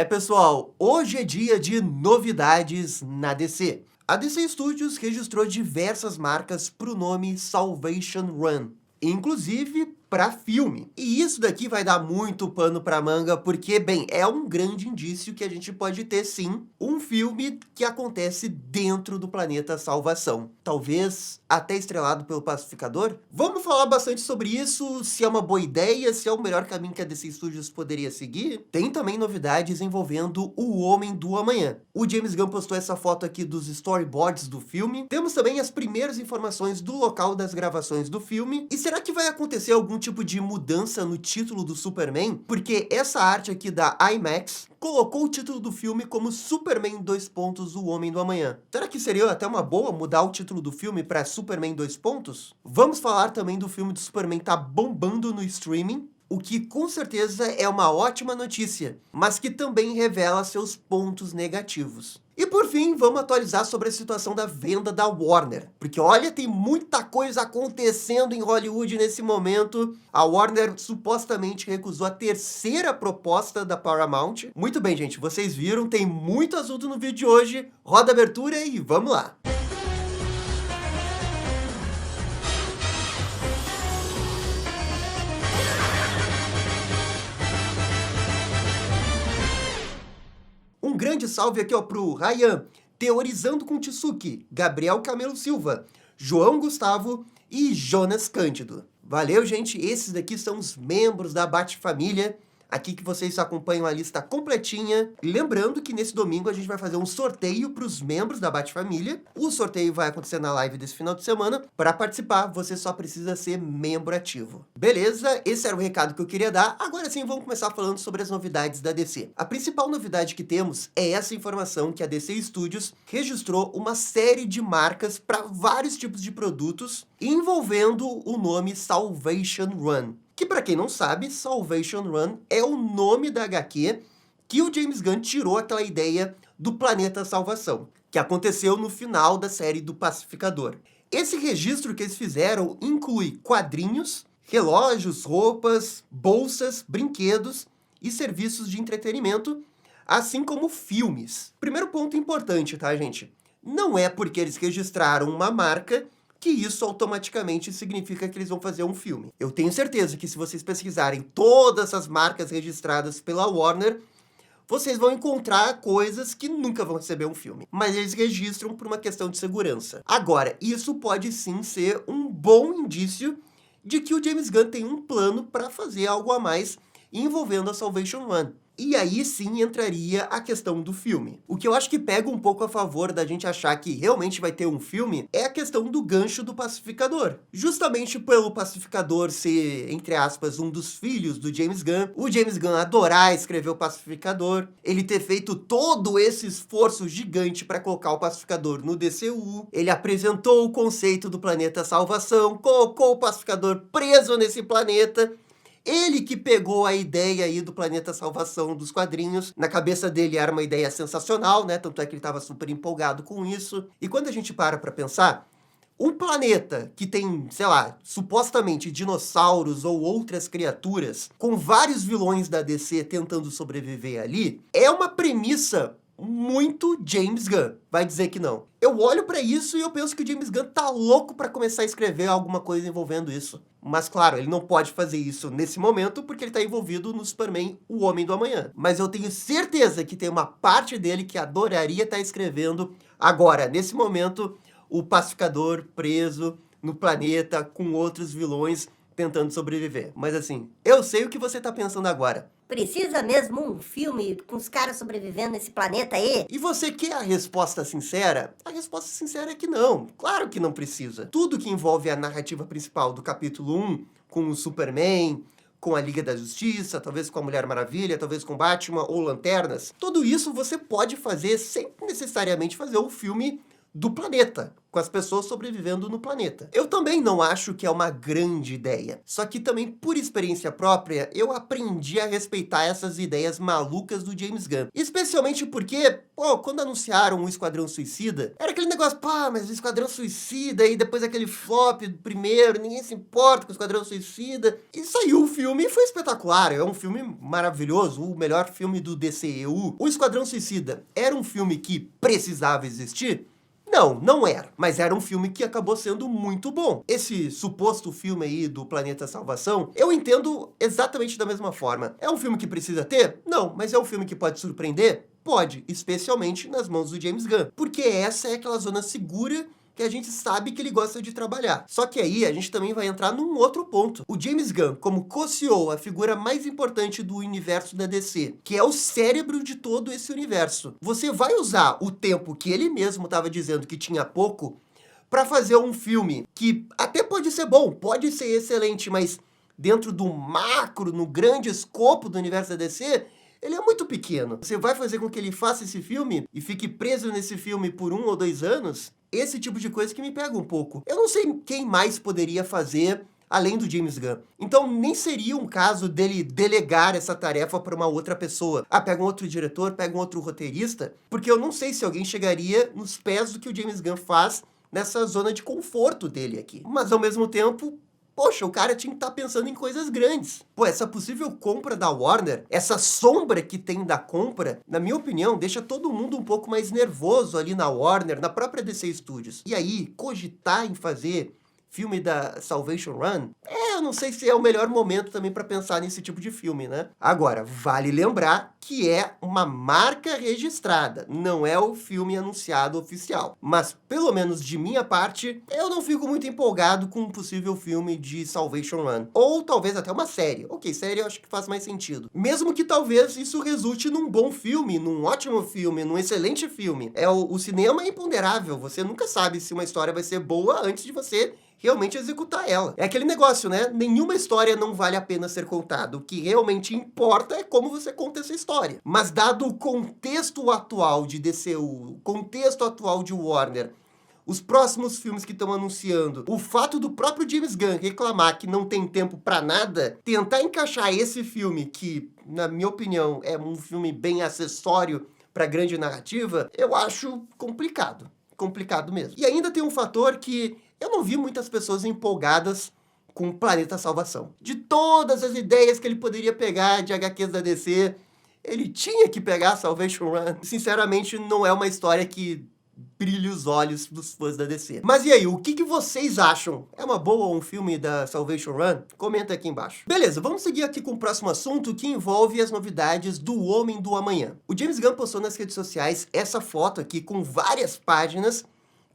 Pessoal, hoje é dia de novidades na DC. A DC Studios registrou diversas marcas para o nome Salvation Run, inclusive para filme. E isso daqui vai dar muito pano para manga, porque, bem, é um grande indício que a gente pode ter, sim, um filme que acontece dentro do planeta Salvação. Talvez até estrelado pelo Pacificador? Vamos falar bastante sobre isso, se é uma boa ideia, se é o melhor caminho que a DC Studios poderia seguir. Tem também novidades envolvendo o Homem do Amanhã. O James Gunn postou essa foto aqui dos storyboards do filme. Temos também as primeiras informações do local das gravações do filme. E será que vai acontecer algum tipo de mudança no título do Superman? Porque essa arte aqui da IMAX colocou o título do filme como Superman : o Homem do Amanhã. Será que seria até uma boa mudar o título do filme para Superman : Vamos falar também do filme do Superman tá bombando no streaming, o que com certeza é uma ótima notícia, mas que também revela seus pontos negativos. E por fim, vamos atualizar sobre a situação da venda da Warner. Porque olha, tem muita coisa acontecendo em Hollywood nesse momento. A Warner supostamente recusou a terceira proposta da Paramount. Muito bem, gente, vocês viram, tem muito assunto no vídeo de hoje. Roda a abertura e vamos lá! Um grande salve aqui, ó, pro Ryan, Teorizando com Tsuki, Gabriel Camelo Silva, João Gustavo e Jonas Cândido. Valeu, gente. Esses daqui são os membros da Bate-Família. Aqui que vocês acompanham a lista completinha. Lembrando que nesse domingo a gente vai fazer um sorteio para os membros da Bate-Família. O sorteio vai acontecer na live desse final de semana. Para participar, você só precisa ser membro ativo. Beleza? Esse era o recado que eu queria dar. Agora sim, vamos começar falando sobre as novidades da DC. A principal novidade que temos é essa informação que a DC Studios registrou uma série de marcas para vários tipos de produtos envolvendo o nome Salvation Run. Que, para quem não sabe, Salvation Run é o nome da HQ que o James Gunn tirou aquela ideia do Planeta Salvação, que aconteceu no final da série do Pacificador. Esse registro que eles fizeram inclui quadrinhos, relógios, roupas, bolsas, brinquedos e serviços de entretenimento, assim como filmes. Primeiro ponto importante, tá, gente? Não é porque eles registraram uma marca que isso automaticamente significa que eles vão fazer um filme. Eu tenho certeza que se vocês pesquisarem todas as marcas registradas pela Warner, vocês vão encontrar coisas que nunca vão receber um filme. Mas eles registram por uma questão de segurança. Agora, isso pode sim ser um bom indício de que o James Gunn tem um plano para fazer algo a mais envolvendo a Salvation Run. E aí sim entraria a questão do filme. O que eu acho que pega um pouco a favor da gente achar que realmente vai ter um filme é a questão do gancho do Pacificador. Justamente pelo Pacificador ser, entre aspas, um dos filhos do James Gunn, o James Gunn adorar escrever o Pacificador, ele ter feito todo esse esforço gigante para colocar o Pacificador no DCU, ele apresentou o conceito do Planeta Salvação, colocou o Pacificador preso nesse planeta. Ele que pegou a ideia aí do Planeta Salvação dos quadrinhos. Na cabeça dele era uma ideia sensacional, né? Tanto é que ele estava super empolgado com isso. E quando a gente para pensar, um planeta que tem, sei lá, supostamente dinossauros ou outras criaturas, com vários vilões da DC tentando sobreviver ali, é uma premissa muito James Gunn. Vai dizer que não. Eu olho pra isso e eu penso que o James Gunn tá louco pra começar a escrever alguma coisa envolvendo isso. Mas claro, ele não pode fazer isso nesse momento porque ele tá envolvido no Superman, o Homem do Amanhã. Mas eu tenho certeza que tem uma parte dele que adoraria estar escrevendo agora, nesse momento, o Pacificador preso no planeta com outros vilões tentando sobreviver. Mas assim, eu sei o que você tá pensando agora. Precisa mesmo um filme com os caras sobrevivendo nesse planeta aí? E você quer a resposta sincera? A resposta sincera é que não. Claro que não precisa. Tudo que envolve a narrativa principal do capítulo 1, com o Superman, com a Liga da Justiça, talvez com a Mulher Maravilha, talvez com Batman ou Lanternas, tudo isso você pode fazer sem necessariamente fazer um filme do planeta, com as pessoas sobrevivendo no planeta. Eu também não acho que é uma grande ideia, só que também, por experiência própria, eu aprendi a respeitar essas ideias malucas do James Gunn. Especialmente porque, pô, quando anunciaram o Esquadrão Suicida, era aquele negócio, pá, mas o Esquadrão Suicida, e depois aquele flop do primeiro, ninguém se importa com o Esquadrão Suicida. E saiu o filme e foi espetacular, é um filme maravilhoso, o melhor filme do DCEU. O Esquadrão Suicida era um filme que precisava existir? Não, não era. Mas era um filme que acabou sendo muito bom. Esse suposto filme aí do Planeta Salvação, eu entendo exatamente da mesma forma. É um filme que precisa ter? Não. Mas é um filme que pode surpreender? Pode. Especialmente nas mãos do James Gunn. Porque essa é aquela zona segura que a gente sabe que ele gosta de trabalhar. Só que aí a gente também vai entrar num outro ponto. O James Gunn, como co-CEO, a figura mais importante do universo da DC, que é o cérebro de todo esse universo, você vai usar o tempo que ele mesmo estava dizendo que tinha pouco para fazer um filme que até pode ser bom, pode ser excelente, mas dentro do macro, no grande escopo do universo da DC, ele é muito pequeno. Você vai fazer com que ele faça esse filme e fique preso nesse filme por 1 ou 2 anos? Esse tipo de coisa que me pega um pouco. Eu não sei quem mais poderia fazer além do James Gunn. Então, nem seria um caso dele delegar essa tarefa para uma outra pessoa. Ah, pega um outro diretor, pega um outro roteirista, porque eu não sei se alguém chegaria nos pés do que o James Gunn faz nessa zona de conforto dele aqui. Mas, ao mesmo tempo, poxa, o cara tinha que estar pensando em coisas grandes. Pô, essa possível compra da Warner, essa sombra que tem da compra, na minha opinião, deixa todo mundo um pouco mais nervoso ali na Warner, na própria DC Studios. E aí, cogitar em fazer filme da Salvation Run, eu não sei se é o melhor momento também para pensar nesse tipo de filme, né? Agora, vale lembrar que é uma marca registrada, não é o filme anunciado oficial. Mas, pelo menos de minha parte, eu não fico muito empolgado com um possível filme de Salvation Run. Ou talvez até uma série. Ok, série eu acho que faz mais sentido. Mesmo que talvez isso resulte num bom filme, num ótimo filme, num excelente filme. O cinema é imponderável, você nunca sabe se uma história vai ser boa antes de você realmente executar ela. É aquele negócio, né? Nenhuma história não vale a pena ser contada. O que realmente importa é como você conta essa história. Mas dado o contexto atual de DCU, o contexto atual de Warner, os próximos filmes que estão anunciando, o fato do próprio James Gunn reclamar que não tem tempo pra nada, tentar encaixar esse filme, que, na minha opinião, é um filme bem acessório pra grande narrativa, eu acho complicado. Complicado mesmo. E ainda tem um fator que eu não vi muitas pessoas empolgadas com Planeta Salvação. De todas as ideias que ele poderia pegar de HQs da DC, ele tinha que pegar Salvation Run. Sinceramente, não é uma história que brilha os olhos dos fãs da DC. Mas e aí, o que vocês acham? É uma boa um filme da Salvation Run? Comenta aqui embaixo. Beleza, vamos seguir aqui com o próximo assunto, que envolve as novidades do Homem do Amanhã. O James Gunn postou nas redes sociais essa foto aqui com várias páginas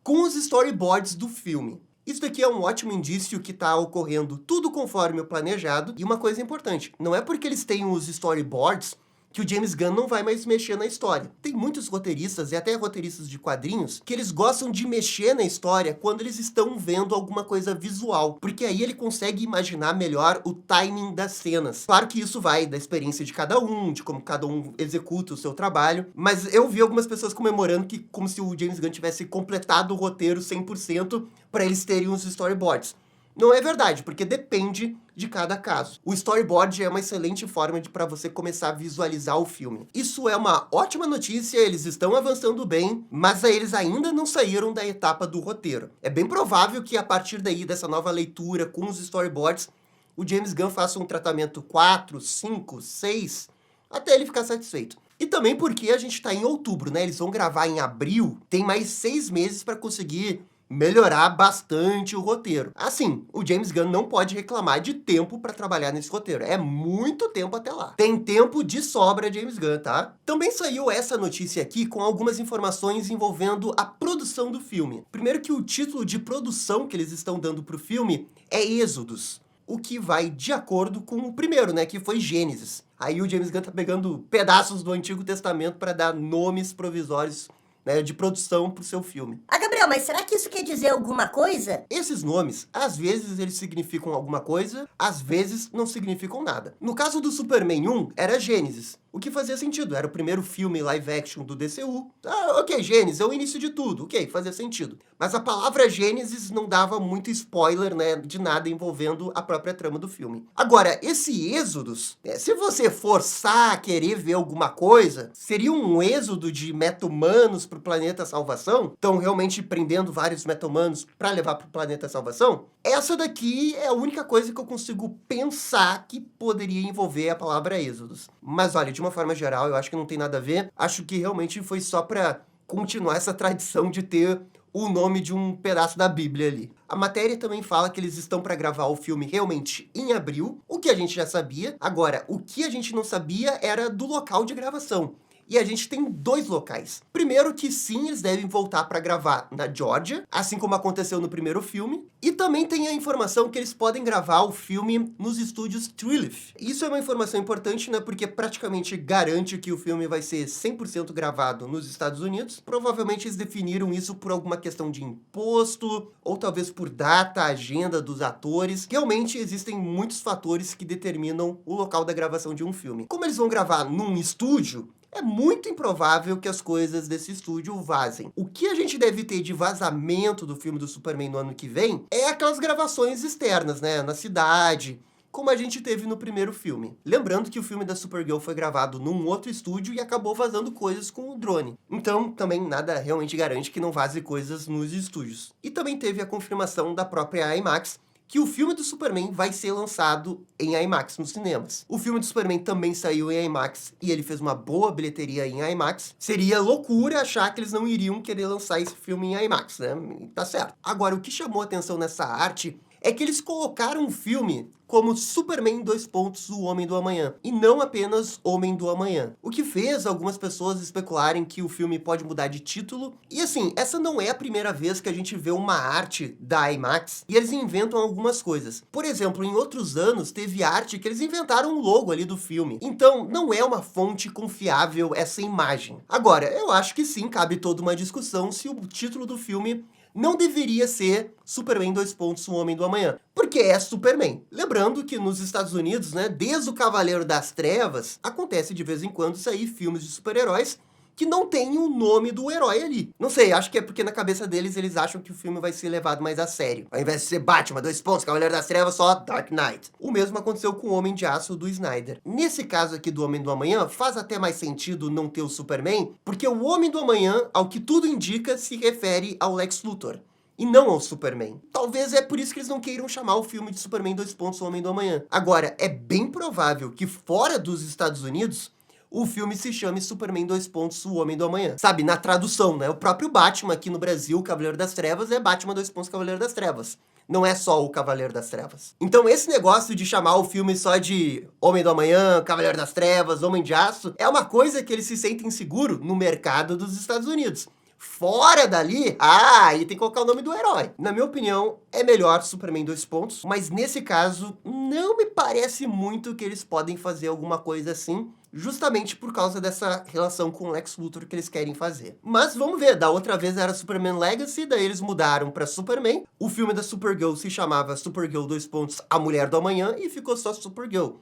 com os storyboards do filme. Isso daqui é um ótimo indício que está ocorrendo tudo conforme o planejado. E uma coisa importante, não é porque eles têm os storyboards que o James Gunn não vai mais mexer na história. Tem muitos roteiristas, e até roteiristas de quadrinhos, que eles gostam de mexer na história quando eles estão vendo alguma coisa visual, porque aí ele consegue imaginar melhor o timing das cenas. Claro que isso vai da experiência de cada um, de como cada um executa o seu trabalho, mas eu vi algumas pessoas comemorando que como se o James Gunn tivesse completado o roteiro 100% para eles terem os storyboards. Não é verdade, porque depende de cada caso. O storyboard é uma excelente forma para você começar a visualizar o filme. Isso é uma ótima notícia, eles estão avançando bem, mas eles ainda não saíram da etapa do roteiro. É bem provável que a partir daí, dessa nova leitura com os storyboards, o James Gunn faça um tratamento 4, 5, 6, até ele ficar satisfeito. E também porque a gente está em outubro, né? Eles vão gravar em abril, tem mais 6 meses para conseguir melhorar bastante o roteiro. Assim, o James Gunn não pode reclamar de tempo para trabalhar nesse roteiro. É muito tempo até lá. Tem tempo de sobra, James Gunn, tá? Também saiu essa notícia aqui com algumas informações envolvendo a produção do filme. Primeiro que o título de produção que eles estão dando pro filme é Êxodos, o que vai de acordo com o primeiro, né, que foi Gênesis. Aí o James Gunn tá pegando pedaços do Antigo Testamento para dar nomes provisórios, né, de produção pro seu filme. Ah, Gabriel, mas será que isso quer dizer alguma coisa? Esses nomes, às vezes eles significam alguma coisa, às vezes não significam nada. No caso do Superman 1, era Gênesis. O que fazia sentido, era o primeiro filme live action do DCU. Ah, ok, Gênesis é o início de tudo, ok, fazia sentido. Mas a palavra Gênesis não dava muito spoiler, né, de nada envolvendo a própria trama do filme. Agora, esse Êxodos, se você forçar a querer ver alguma coisa, seria um êxodo de meta-humanos pro planeta salvação? Estão realmente prendendo vários meta-humanos para levar pro planeta salvação? Essa daqui é a única coisa que eu consigo pensar que poderia envolver a palavra Êxodos. Mas olha, de uma forma geral, eu acho que não tem nada a ver. Acho que realmente foi só para continuar essa tradição de ter o nome de um pedaço da Bíblia ali. A matéria também fala que eles estão para gravar o filme realmente em abril, o que a gente já sabia. Agora, o que a gente não sabia era do local de gravação. E a gente tem 2 locais. Primeiro que sim, eles devem voltar para gravar na Geórgia, assim como aconteceu no primeiro filme. E também tem a informação que eles podem gravar o filme nos estúdios Triliff. Isso é uma informação importante, né? Porque praticamente garante que o filme vai ser 100% gravado nos Estados Unidos. Provavelmente eles definiram isso por alguma questão de imposto, ou talvez por data, agenda dos atores. Realmente existem muitos fatores que determinam o local da gravação de um filme. Como eles vão gravar num estúdio, é muito improvável que as coisas desse estúdio vazem. O que a gente deve ter de vazamento do filme do Superman no ano que vem é aquelas gravações externas, né? Na cidade, como a gente teve no primeiro filme. Lembrando que o filme da Supergirl foi gravado num outro estúdio e acabou vazando coisas com o drone. Então, também nada realmente garante que não vaze coisas nos estúdios. E também teve a confirmação da própria IMAX, que o filme do Superman vai ser lançado em IMAX nos cinemas. O filme do Superman também saiu em IMAX e ele fez uma boa bilheteria em IMAX. Seria loucura achar que eles não iriam querer lançar esse filme em IMAX, né? Tá certo. Agora, o que chamou a atenção nessa arte é que eles colocaram o filme como Superman : o Homem do Amanhã, e não apenas Homem do Amanhã. O que fez algumas pessoas especularem que o filme pode mudar de título. E assim, essa não é a primeira vez que a gente vê uma arte da IMAX e eles inventam algumas coisas. Por exemplo, em outros anos teve arte que eles inventaram o logo ali do filme. Então, não é uma fonte confiável essa imagem. Agora, eu acho que sim, cabe toda uma discussão se o título do filme não deveria ser Superman : o Homem do Amanhã, porque é Superman. Lembrando que nos Estados Unidos, né, desde o Cavaleiro das Trevas, acontece de vez em quando sair filmes de super-heróis que não tem o nome do herói ali. Não sei, acho que é porque na cabeça deles, eles acham que o filme vai ser levado mais a sério. Ao invés de ser Batman : Cavaleiro das Trevas, só Dark Knight. O mesmo aconteceu com o Homem de Aço do Snyder. Nesse caso aqui do Homem do Amanhã, faz até mais sentido não ter o Superman, porque o Homem do Amanhã, ao que tudo indica, se refere ao Lex Luthor e não ao Superman. Talvez é por isso que eles não queiram chamar o filme de Superman : o Homem do Amanhã. Agora, é bem provável que fora dos Estados Unidos, o filme se chame Superman : o Homem do Amanhã. Sabe, na tradução, né? O próprio Batman aqui no Brasil, o Cavaleiro das Trevas, é Batman : Cavaleiro das Trevas. Não é só o Cavaleiro das Trevas. Então esse negócio de chamar o filme só de Homem do Amanhã, Cavaleiro das Trevas, Homem de Aço, é uma coisa que eles se sentem seguro no mercado dos Estados Unidos. Fora dali, aí tem que colocar o nome do herói. Na minha opinião, é melhor Superman : mas nesse caso, não me parece muito que eles podem fazer alguma coisa assim, justamente por causa dessa relação com o Lex Luthor que eles querem fazer. Mas vamos ver, da outra vez era Superman Legacy, daí eles mudaram pra Superman. O filme da Supergirl se chamava Supergirl : A Mulher do Amanhã e ficou só Supergirl.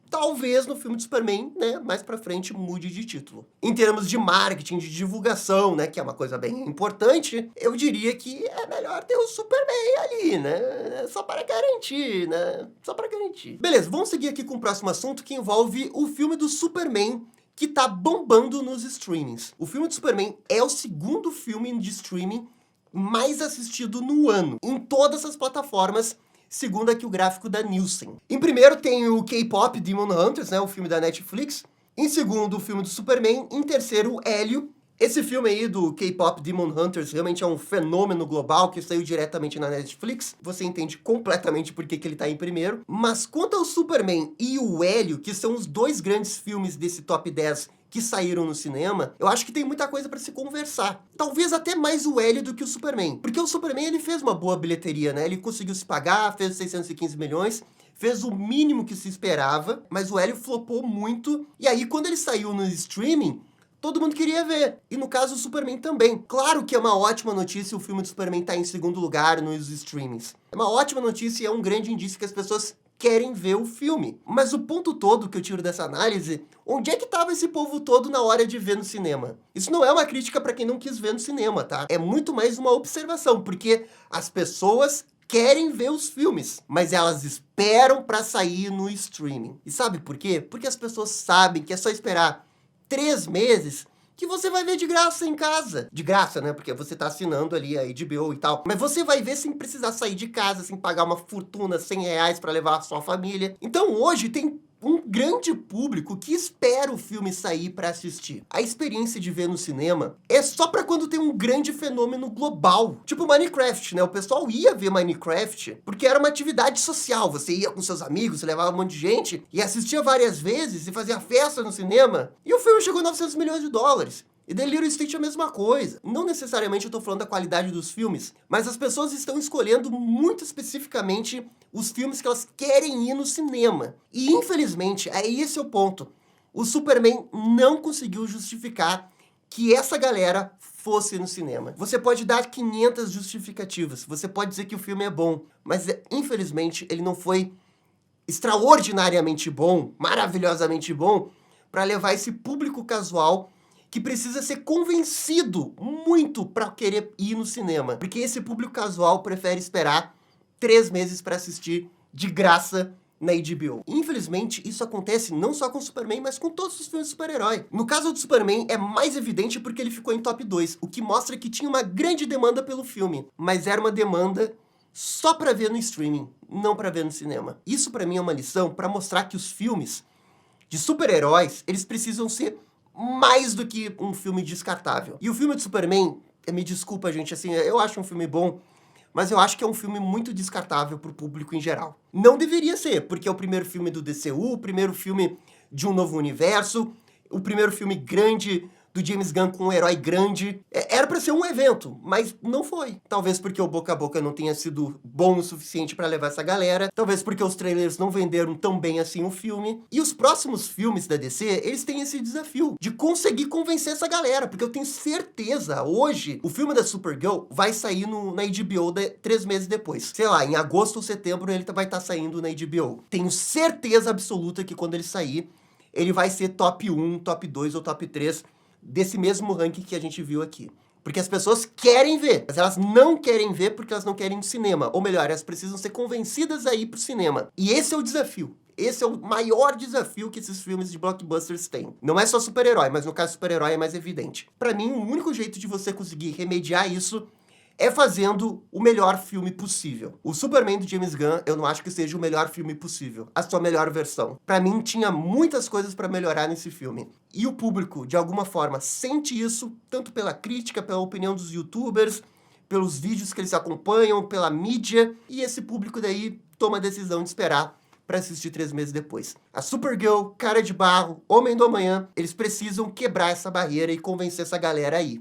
Talvez no filme de Superman, né, mais pra frente mude de título. Em termos de marketing, de divulgação, né, que é uma coisa bem importante, eu diria que é melhor ter o Superman ali, né, só para garantir, né, só para garantir. Beleza, vamos seguir aqui com o próximo assunto que envolve o filme do Superman, que tá bombando nos streamings. O filme do Superman é o segundo filme de streaming mais assistido no ano, em todas as plataformas, segundo aqui o gráfico da Nielsen. Em primeiro tem o K-Pop Demon Hunters, né, o filme da Netflix. Em segundo, o filme do Superman. Em terceiro, o Hélio. Esse filme aí do K-Pop Demon Hunters realmente é um fenômeno global que saiu diretamente na Netflix. Você entende completamente por que ele tá em primeiro. Mas quanto ao Superman e o Hélio, que são os dois grandes filmes desse top 10 que saíram no cinema, eu acho que tem muita coisa pra se conversar. Talvez até mais o Hélio do que o Superman. Porque o Superman, ele fez uma boa bilheteria, né? Ele conseguiu se pagar, fez 615 milhões, fez o mínimo que se esperava, mas o Hélio flopou muito. E aí, quando ele saiu no streaming, todo mundo queria ver. E no caso, o Superman também. Claro que é uma ótima notícia o filme do Superman tá em segundo lugar nos streamings. É uma ótima notícia e é um grande indício que as pessoas querem ver o filme. Mas o ponto todo que eu tiro dessa análise, onde é que estava esse povo todo na hora de ver no cinema? Isso não é uma crítica para quem não quis ver no cinema, tá? É muito mais uma observação, porque as pessoas querem ver os filmes, mas elas esperam para sair no streaming. E sabe por quê? Porque as pessoas sabem que é só esperar 3 meses que você vai ver de graça em casa. De graça, né? Porque você tá assinando ali a HBO e tal. Mas você vai ver sem precisar sair de casa, sem pagar uma fortuna, R$ 100 para levar a sua família. Então hoje tem um grande público que espera o filme sair para assistir. A experiência de ver no cinema é só para quando tem um grande fenômeno global. Tipo Minecraft, né? O pessoal ia ver Minecraft porque era uma atividade social. Você ia com seus amigos, você levava um monte de gente e assistia várias vezes e fazia festa no cinema. E o filme chegou a $900 milhões. E The Lilo Stitch é a mesma coisa. Não necessariamente eu tô falando da qualidade dos filmes, mas as pessoas estão escolhendo muito especificamente os filmes que elas querem ir no cinema. E infelizmente, esse é o ponto. O Superman não conseguiu justificar que essa galera fosse no cinema. Você pode dar 500 justificativas, você pode dizer que o filme é bom, mas infelizmente ele não foi extraordinariamente bom, maravilhosamente bom, para levar esse público casual que precisa ser convencido muito para querer ir no cinema. Porque esse público casual prefere esperar 3 meses para assistir de graça na HBO. Infelizmente, isso acontece não só com o Superman, mas com todos os filmes de super-herói. No caso do Superman, é mais evidente porque ele ficou em top 2, o que mostra que tinha uma grande demanda pelo filme, mas era uma demanda só para ver no streaming, não para ver no cinema. Isso para mim é uma lição para mostrar que os filmes de super-heróis, eles precisam ser mais do que um filme descartável. E o filme de Superman, me desculpa, gente, assim, eu acho um filme bom, mas eu acho que é um filme muito descartável pro público em geral. Não deveria ser, porque é o primeiro filme do DCU, o primeiro filme de um novo universo, o primeiro filme grande do James Gunn com um herói grande. Era pra ser um evento, mas não foi. Talvez porque o boca a boca não tenha sido bom o suficiente pra levar essa galera. Talvez porque os trailers não venderam tão bem assim o filme. E os próximos filmes da DC, eles têm esse desafio de conseguir convencer essa galera. Porque eu tenho certeza, hoje, o filme da Supergirl vai sair na HBO 3 meses depois. Sei lá, em agosto ou setembro ele vai estar saindo na HBO. Tenho certeza absoluta que quando ele sair, ele vai ser top 1, top 2 ou top 3 desse mesmo ranking que a gente viu aqui. Porque as pessoas querem ver, mas elas não querem ver porque elas não querem ir no cinema. Ou melhor, elas precisam ser convencidas a ir pro cinema. E esse é o desafio. Esse é o maior desafio que esses filmes de blockbusters têm. Não é só super-herói, mas no caso super-herói é mais evidente. Pra mim, o único jeito de você conseguir remediar isso é fazendo o melhor filme possível. O Superman do James Gunn, eu não acho que seja o melhor filme possível. A sua melhor versão. Pra mim, tinha muitas coisas pra melhorar nesse filme. E o público, de alguma forma, sente isso, tanto pela crítica, pela opinião dos youtubers, pelos vídeos que eles acompanham, pela mídia, e esse público daí toma a decisão de esperar pra assistir 3 meses depois. A Supergirl, Cara de Barro, Homem do Amanhã, eles precisam quebrar essa barreira e convencer essa galera aí.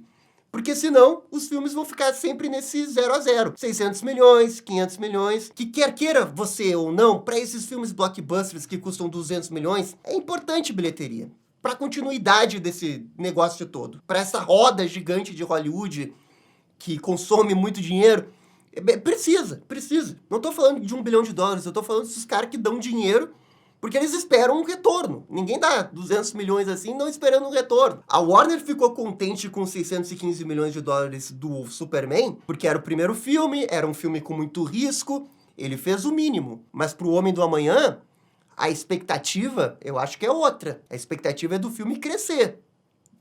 Porque senão, os filmes vão ficar sempre nesse 0 a 0. 600 milhões, 500 milhões. Que quer queira você ou não, para esses filmes blockbusters que custam 200 milhões, é importante bilheteria. Para a continuidade desse negócio todo. Para essa roda gigante de Hollywood que consome muito dinheiro, precisa. Não tô falando de $1 bilhão, eu tô falando dos caras que dão dinheiro porque eles esperam um retorno. Ninguém dá 200 milhões assim não esperando um retorno. A Warner ficou contente com $615 milhões do Superman, porque era o primeiro filme, era um filme com muito risco, ele fez o mínimo. Mas pro Homem do Amanhã, a expectativa, eu acho que é outra. A expectativa é do filme crescer.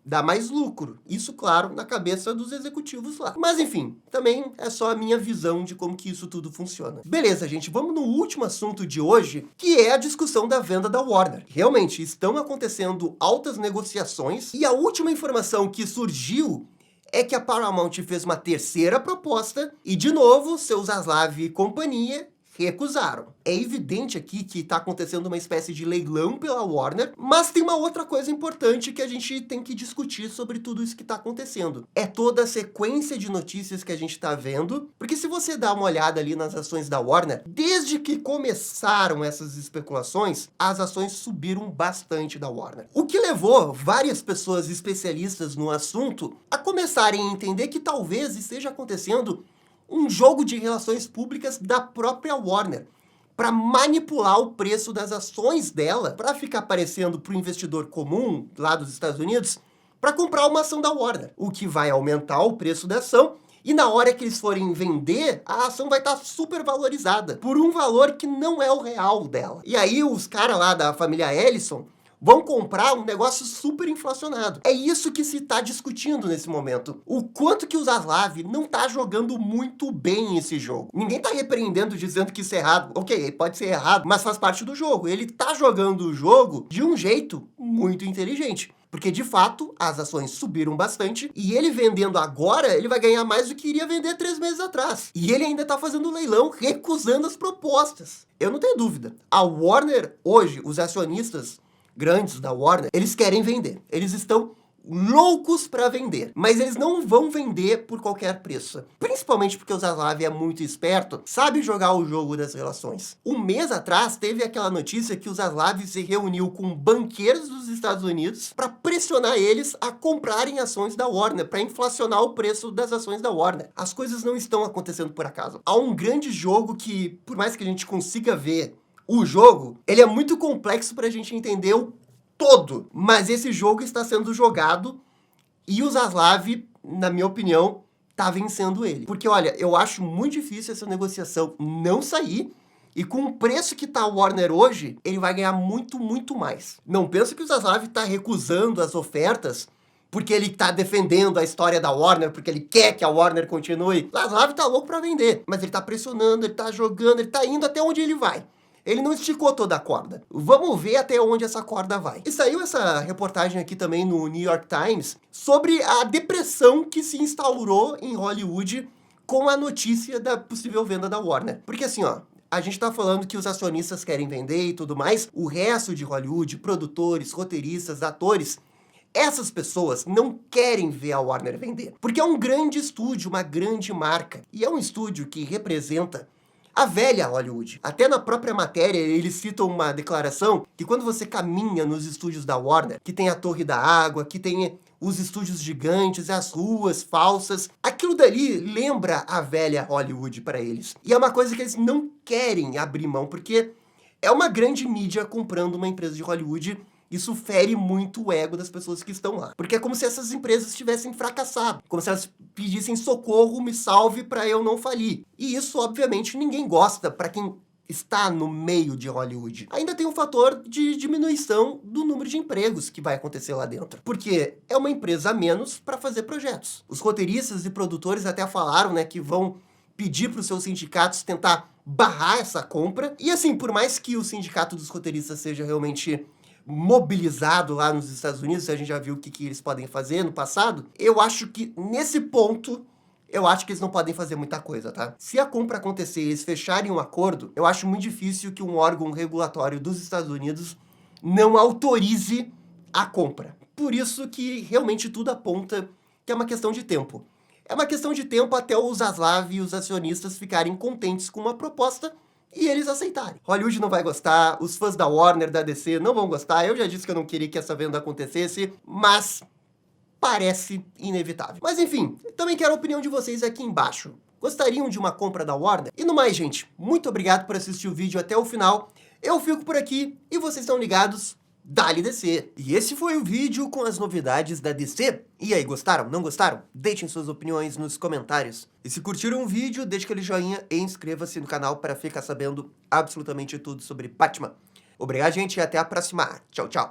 Dá mais lucro. Isso, claro, na cabeça dos executivos lá. Mas, enfim, também é só a minha visão de como que isso tudo funciona. Beleza, gente, vamos no último assunto de hoje, que é a discussão da venda da Warner. Realmente, estão acontecendo altas negociações, e a última informação que surgiu é que a Paramount fez uma terceira proposta, e, de novo, seu Zaslav e companhia recusaram. É evidente aqui que está acontecendo uma espécie de leilão pela Warner, mas tem uma outra coisa importante que a gente tem que discutir sobre tudo isso que está acontecendo. É toda a sequência de notícias que a gente está vendo, porque se você dá uma olhada ali nas ações da Warner, desde que começaram essas especulações, as ações subiram bastante da Warner. O que levou várias pessoas especialistas no assunto a começarem a entender que talvez esteja acontecendo um jogo de relações públicas da própria Warner, para manipular o preço das ações dela para ficar aparecendo para o investidor comum lá dos Estados Unidos para comprar uma ação da Warner, o que vai aumentar o preço da ação. E na hora que eles forem vender, a ação vai estar super valorizada por um valor que não é o real dela. E aí os caras lá da família Ellison vão comprar um negócio super inflacionado. É isso que se está discutindo nesse momento. O quanto que o Zaslav não está jogando muito bem esse jogo. Ninguém está repreendendo dizendo que isso é errado. Ok, pode ser errado, mas faz parte do jogo. Ele está jogando o jogo de um jeito muito inteligente. Porque, de fato, as ações subiram bastante e ele vendendo agora, ele vai ganhar mais do que iria vender 3 meses atrás. E ele ainda está fazendo leilão, recusando as propostas. Eu não tenho dúvida. A Warner, hoje, os acionistas grandes da Warner, eles querem vender. Eles estão loucos para vender, mas eles não vão vender por qualquer preço. Principalmente porque o Zaslav é muito esperto, sabe jogar o jogo das relações. Um mês atrás teve aquela notícia que o Zaslav se reuniu com banqueiros dos Estados Unidos para pressionar eles a comprarem ações da Warner, para inflacionar o preço das ações da Warner. As coisas não estão acontecendo por acaso. Há um grande jogo que, por mais que a gente consiga ver o jogo, ele é muito complexo para a gente entender o todo, mas esse jogo está sendo jogado e o Zaslav, na minha opinião, tá vencendo ele. Porque, olha, eu acho muito difícil essa negociação não sair e com o preço que tá o Warner hoje, ele vai ganhar muito, muito mais. Não penso que o Zaslav tá recusando as ofertas porque ele tá defendendo a história da Warner, porque ele quer que a Warner continue. O Zaslav tá louco para vender, mas ele tá pressionando, ele tá jogando, ele tá indo até onde ele vai. Ele não esticou toda a corda. Vamos ver até onde essa corda vai. E saiu essa reportagem aqui também no New York Times sobre a depressão que se instaurou em Hollywood com a notícia da possível venda da Warner. Porque assim, ó, a gente tá falando que os acionistas querem vender e tudo mais, o resto de Hollywood, produtores, roteiristas, atores, essas pessoas não querem ver a Warner vender. Porque é um grande estúdio, uma grande marca. E é um estúdio que representa a velha Hollywood. Até na própria matéria, eles citam uma declaração que quando você caminha nos estúdios da Warner, que tem a Torre da Água, que tem os estúdios gigantes, as ruas falsas, aquilo dali lembra a velha Hollywood para eles. E é uma coisa que eles não querem abrir mão, porque é uma grande mídia comprando uma empresa de Hollywood. Isso fere muito o ego das pessoas que estão lá. Porque é como se essas empresas tivessem fracassado. Como se elas pedissem socorro, me salve para eu não falir. E isso, obviamente, ninguém gosta para quem está no meio de Hollywood. Ainda tem um fator de diminuição do número de empregos que vai acontecer lá dentro. Porque é uma empresa a menos para fazer projetos. Os roteiristas e produtores até falaram, né, que vão pedir para os seus sindicatos tentar barrar essa compra. E assim, por mais que o sindicato dos roteiristas seja realmente mobilizado lá nos Estados Unidos, a gente já viu o que eles podem fazer no passado, eu acho que nesse ponto, eu acho que eles não podem fazer muita coisa, tá? Se a compra acontecer e eles fecharem um acordo, eu acho muito difícil que um órgão regulatório dos Estados Unidos não autorize a compra. Por isso que realmente tudo aponta que é uma questão de tempo. É uma questão de tempo até o Zaslav e os acionistas ficarem contentes com uma proposta e eles aceitarem. Hollywood não vai gostar, os fãs da Warner, da DC não vão gostar. Eu já disse que eu não queria que essa venda acontecesse, mas parece inevitável. Mas enfim, também quero a opinião de vocês aqui embaixo. Gostariam de uma compra da Warner? E no mais, gente, muito obrigado por assistir o vídeo até o final. Eu fico por aqui e vocês estão ligados. Dali DC. E esse foi o vídeo com as novidades da DC. E aí, gostaram? Não gostaram? Deixem suas opiniões nos comentários. E se curtiram o vídeo, deixe aquele joinha e inscreva-se no canal para ficar sabendo absolutamente tudo sobre Batman. Obrigado, gente, e até a próxima. Tchau, tchau.